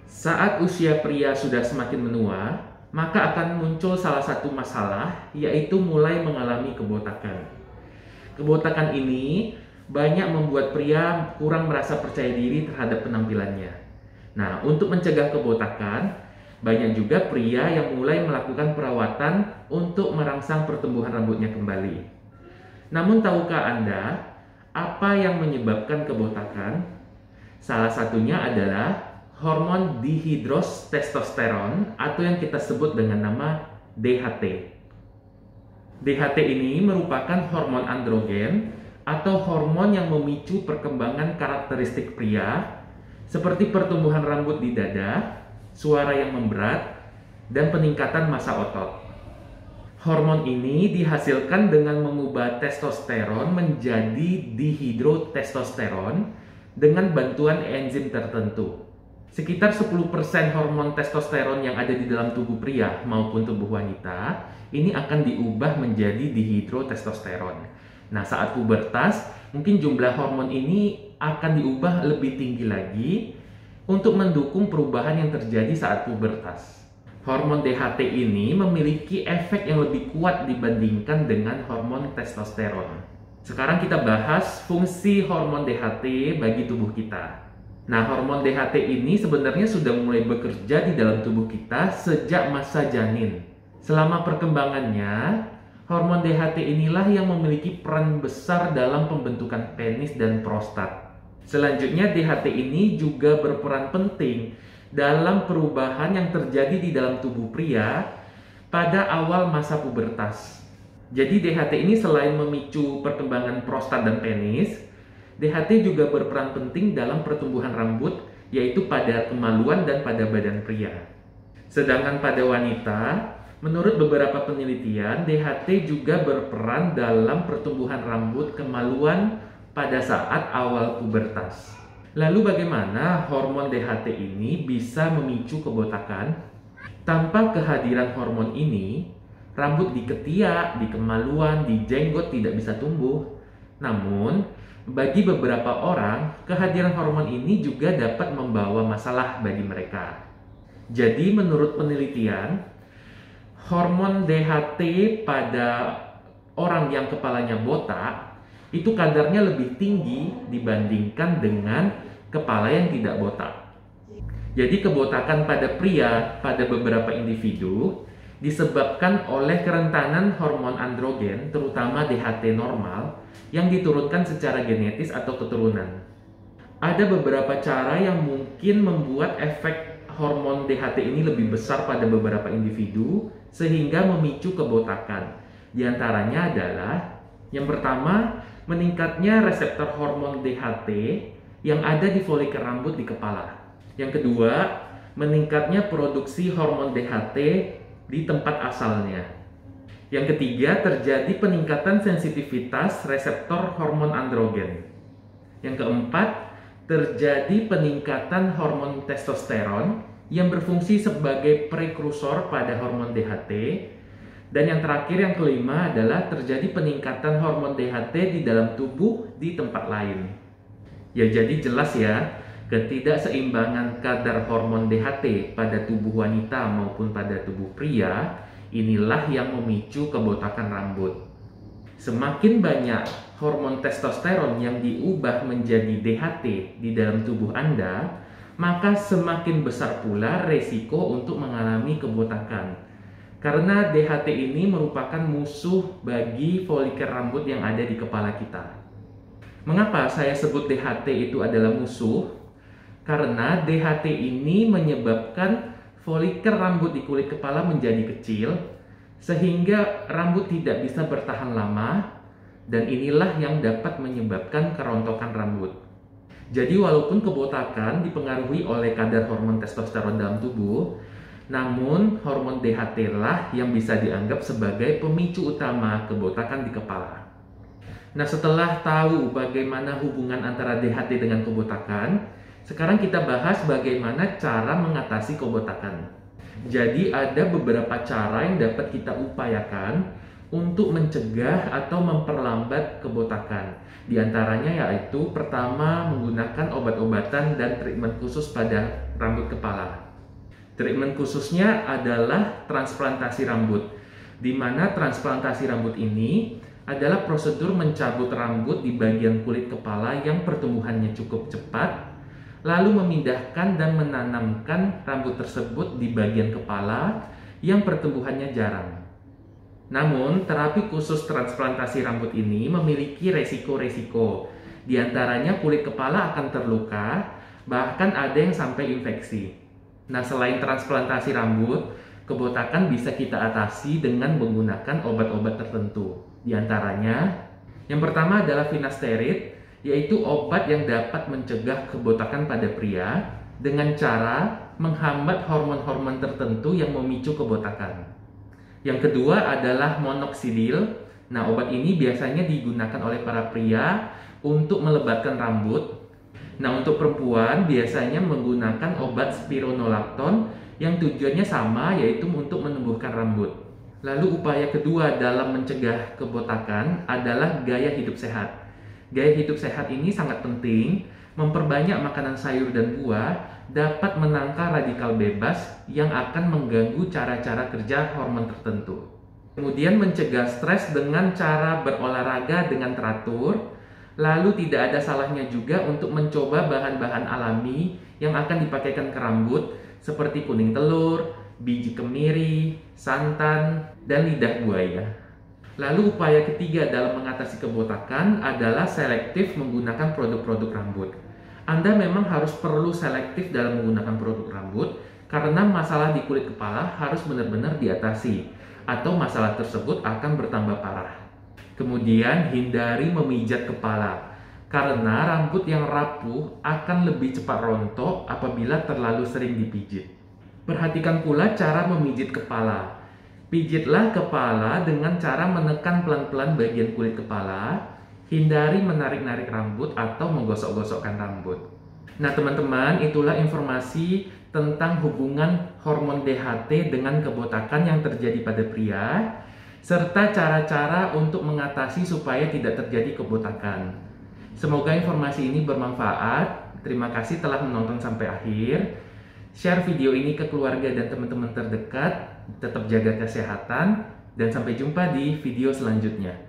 Saat usia pria sudah semakin menua, maka akan muncul salah satu masalah, yaitu mulai mengalami kebotakan. Kebotakan ini banyak membuat pria kurang merasa percaya diri terhadap penampilannya. Nah, untuk mencegah kebotakan, banyak juga pria yang mulai melakukan perawatan untuk merangsang pertumbuhan rambutnya kembali. Namun, tahukah Anda apa yang menyebabkan kebotakan? Salah satunya adalah hormon dihidrotestosteron atau yang kita sebut dengan nama DHT. DHT ini merupakan hormon androgen atau hormon yang memicu perkembangan karakteristik pria seperti pertumbuhan rambut di dada, suara yang memberat, dan peningkatan massa otot. Hormon ini dihasilkan dengan mengubah testosteron menjadi dihidrotestosteron dengan bantuan enzim tertentu. Sekitar 10% hormon testosteron yang ada di dalam tubuh pria maupun tubuh wanita ini akan diubah menjadi dihidrotestosteron. Nah, saat pubertas, mungkin jumlah hormon ini akan diubah lebih tinggi lagi untuk mendukung perubahan yang terjadi saat pubertas. Hormon DHT ini memiliki efek yang lebih kuat dibandingkan dengan hormon testosteron. Sekarang kita bahas fungsi hormon DHT bagi tubuh kita. Nah, hormon DHT ini sebenarnya sudah mulai bekerja di dalam tubuh kita sejak masa janin. Selama perkembangannya, hormon DHT inilah yang memiliki peran besar dalam pembentukan penis dan prostat. Selanjutnya, DHT ini juga berperan penting dalam perubahan yang terjadi di dalam tubuh pria pada awal masa pubertas. Jadi DHT ini selain memicu perkembangan prostat dan penis, DHT juga berperan penting dalam pertumbuhan rambut, yaitu pada kemaluan dan pada badan pria. Sedangkan pada wanita, menurut beberapa penelitian, DHT juga berperan dalam pertumbuhan rambut kemaluan pada saat awal pubertas. Lalu bagaimana hormon DHT ini bisa memicu kebotakan? Tanpa kehadiran hormon ini, rambut di ketiak, di kemaluan, di jenggot tidak bisa tumbuh. Namun, bagi beberapa orang, kehadiran hormon ini juga dapat membawa masalah bagi mereka. Jadi, menurut penelitian, hormon DHT pada orang yang kepalanya botak itu kadarnya lebih tinggi dibandingkan dengan kepala yang tidak botak. Jadi kebotakan pada pria pada beberapa individu disebabkan oleh kerentanan hormon androgen, terutama DHT normal, yang diturunkan secara genetis atau keturunan. Ada beberapa cara yang mungkin membuat efek hormon DHT ini lebih besar pada beberapa individu sehingga memicu kebotakan. Di antaranya adalah yang pertama, meningkatnya reseptor hormon DHT yang ada di folikel rambut di kepala. Yang kedua, meningkatnya produksi hormon DHT di tempat asalnya. Yang ketiga, terjadi peningkatan sensitivitas reseptor hormon androgen. Yang keempat, terjadi peningkatan hormon testosteron yang berfungsi sebagai prekursor pada hormon DHT. Dan yang terakhir, yang kelima adalah terjadi peningkatan hormon DHT di dalam tubuh di tempat lain. Ya, jadi jelas ya, ketidakseimbangan kadar hormon DHT pada tubuh wanita maupun pada tubuh pria inilah yang memicu kebotakan rambut. Semakin banyak hormon testosteron yang diubah menjadi DHT di dalam tubuh Anda, maka semakin besar pula resiko untuk mengalami kebotakan. Karena DHT ini merupakan musuh bagi folikel rambut yang ada di kepala kita. Mengapa saya sebut DHT itu adalah musuh? Karena DHT ini menyebabkan folikel rambut di kulit kepala menjadi kecil, sehingga rambut tidak bisa bertahan lama, dan inilah yang dapat menyebabkan kerontokan rambut. Jadi walaupun kebotakan dipengaruhi oleh kadar hormon testosteron dalam tubuh, namun hormon DHT lah yang bisa dianggap sebagai pemicu utama kebotakan di kepala. Nah, setelah tahu bagaimana hubungan antara DHT dengan kebotakan, sekarang kita bahas bagaimana cara mengatasi kebotakan. Jadi ada beberapa cara yang dapat kita upayakan untuk mencegah atau memperlambat kebotakan. Di antaranya yaitu pertama, menggunakan obat-obatan dan treatment khusus pada rambut kepala. Treatment khususnya adalah transplantasi rambut, di mana transplantasi rambut ini adalah prosedur mencabut rambut di bagian kulit kepala yang pertumbuhannya cukup cepat, lalu memindahkan dan menanamkan rambut tersebut di bagian kepala yang pertumbuhannya jarang. Namun, terapi khusus transplantasi rambut ini memiliki resiko-resiko. Di antaranya kulit kepala akan terluka, bahkan ada yang sampai infeksi. Nah, selain transplantasi rambut, kebotakan bisa kita atasi dengan menggunakan obat-obat tertentu. Di antaranya, yang pertama adalah finasteride, yaitu obat yang dapat mencegah kebotakan pada pria dengan cara menghambat hormon-hormon tertentu yang memicu kebotakan. Yang kedua adalah monoksidil. Nah, obat ini biasanya digunakan oleh para pria untuk melebatkan rambut. Nah, untuk perempuan biasanya menggunakan obat spironolakton yang tujuannya sama, yaitu untuk menumbuhkan rambut. Lalu upaya kedua dalam mencegah kebotakan adalah gaya hidup sehat. Gaya hidup sehat ini sangat penting. Memperbanyak makanan sayur dan buah dapat menangkal radikal bebas yang akan mengganggu cara-cara kerja hormon tertentu. Kemudian mencegah stres dengan cara berolahraga dengan teratur. Lalu tidak ada salahnya juga untuk mencoba bahan-bahan alami yang akan dipakaikan ke rambut seperti kuning telur, biji kemiri, santan, dan lidah buaya. Lalu upaya ketiga dalam mengatasi kebotakan adalah selektif menggunakan produk-produk rambut. Anda memang harus perlu selektif dalam menggunakan produk rambut karena masalah di kulit kepala harus benar-benar diatasi atau masalah tersebut akan bertambah parah. Kemudian hindari memijat kepala karena rambut yang rapuh akan lebih cepat rontok apabila terlalu sering dipijit. Perhatikan pula cara memijit kepala. Pijitlah kepala dengan cara menekan pelan-pelan bagian kulit kepala. Hindari menarik-narik rambut atau menggosok-gosokkan rambut. Nah teman-teman, itulah informasi tentang hubungan hormon DHT dengan kebotakan yang terjadi pada pria, serta cara-cara untuk mengatasi supaya tidak terjadi kebotakan. Semoga informasi ini bermanfaat. Terima kasih telah menonton sampai akhir. Share video ini ke keluarga dan teman-teman terdekat. Tetap jaga kesehatan dan sampai jumpa di video selanjutnya.